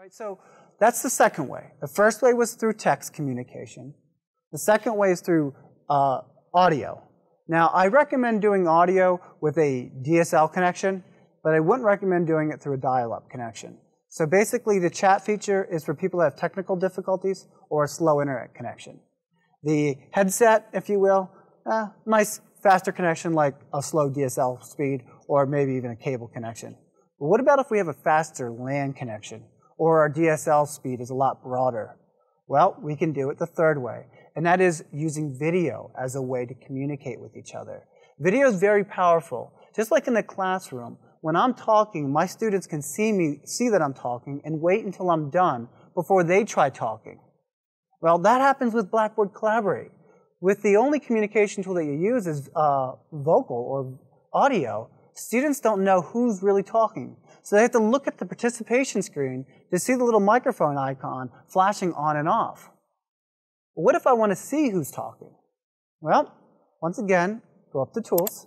All right, so that's the second way. The first way was through text communication. The second way is through audio. Now, I recommend doing audio with a DSL connection, but I wouldn't recommend doing it through a dial-up connection. So basically, the chat feature is for people that have technical difficulties or a slow internet connection. The headset, if you will, nice faster connection like a slow DSL speed or maybe even a cable connection. But what about if we have a faster LAN connection or our DSL speed is a lot broader? Well, we can do it the third way, and that is using video as a way to communicate with each other. Video is very powerful. Just like in the classroom, when I'm talking, my students can see that I'm talking and wait until I'm done before they try talking. Well, that happens with Blackboard Collaborate. With the only communication tool that you use is vocal or audio, students don't know who's really talking. So they have to look at the participation screen to see the little microphone icon flashing on and off. But what if I want to see who's talking? Well, once again, go up to Tools,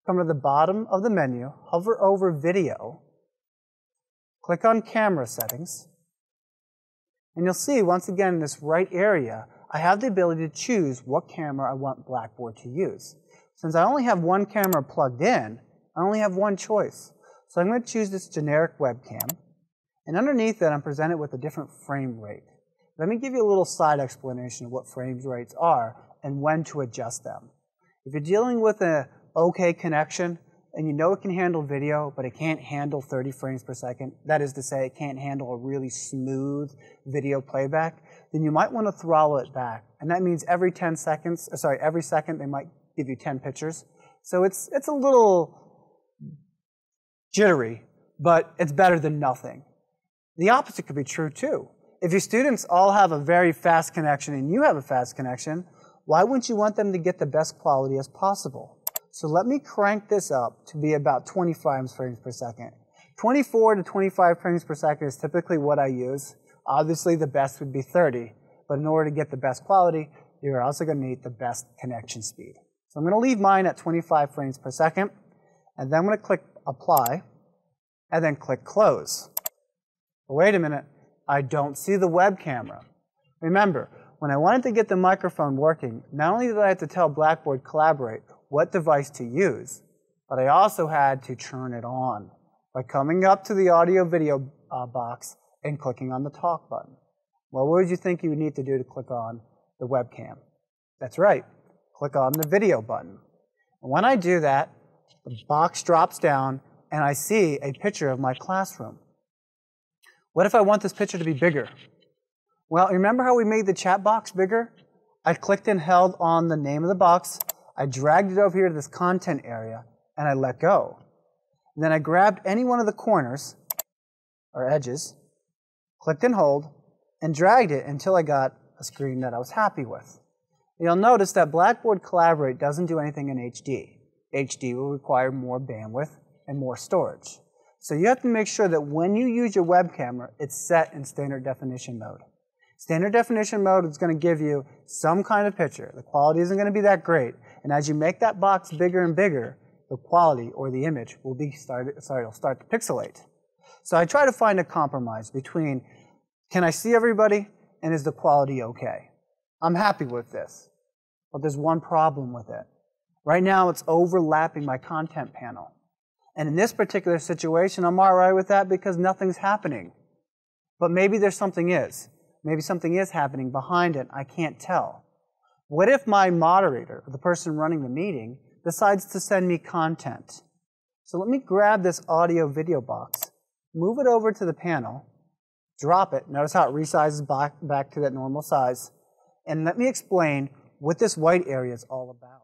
come to the bottom of the menu, hover over Video, click on Camera Settings, and you'll see, once again, in this right area, I have the ability to choose what camera I want Blackboard to use. Since I only have one camera plugged in, I only have one choice. So I'm going to choose this generic webcam, and underneath it, I'm presented with a different frame rate. Let me give you a little side explanation of what frame rates are and when to adjust them. If you're dealing with an OK connection, and you know it can handle video, but it can't handle 30 frames per second, that is to say, it can't handle a really smooth video playback, then you might want to throttle it back. And that means every 10 seconds, every second they might give you 10 pictures. So it's a little jittery, but it's better than nothing. The opposite could be true too. If your students all have a very fast connection and you have a fast connection, why wouldn't you want them to get the best quality as possible? So let me crank this up to be about 25 frames per second. 24 to 25 frames per second is typically what I use. Obviously, the best would be 30. But in order to get the best quality, you're also going to need the best connection speed. So I'm going to leave mine at 25 frames per second. And then I'm going to click Apply, and then click Close. But wait a minute. I don't see the web camera. Remember, when I wanted to get the microphone working, not only did I have to tell Blackboard Collaborate what device to use, but I also had to turn it on by coming up to the audio-video box and clicking on the talk button. Well, what would you think you would need to do to click on the webcam? That's right, click on the video button. And when I do that, the box drops down and I see a picture of my classroom. What if I want this picture to be bigger? Well, remember how we made the chat box bigger? I clicked and held on the name of the box, I dragged it over here to this content area, and I let go. And then I grabbed any one of the corners, or edges, clicked and hold, and dragged it until I got a screen that I was happy with. You'll notice that Blackboard Collaborate doesn't do anything in HD. HD will require more bandwidth and more storage. So you have to make sure that when you use your web camera, it's set in standard definition mode. Standard definition mode is going to give you some kind of picture. The quality isn't going to be that great. And as you make that box bigger and bigger, the quality or the image will it'll start to pixelate. So I try to find a compromise between, can I see everybody and is the quality okay? I'm happy with this, but there's one problem with it. Right now it's overlapping my content panel. And in this particular situation, I'm all right with that because nothing's happening. But maybe there's something is. Maybe something is happening behind it, I can't tell. What if my moderator, the person running the meeting, decides to send me content? So let me grab this audio-video box, move it over to the panel, drop it, notice how it resizes back to that normal size, and let me explain what this white area is all about.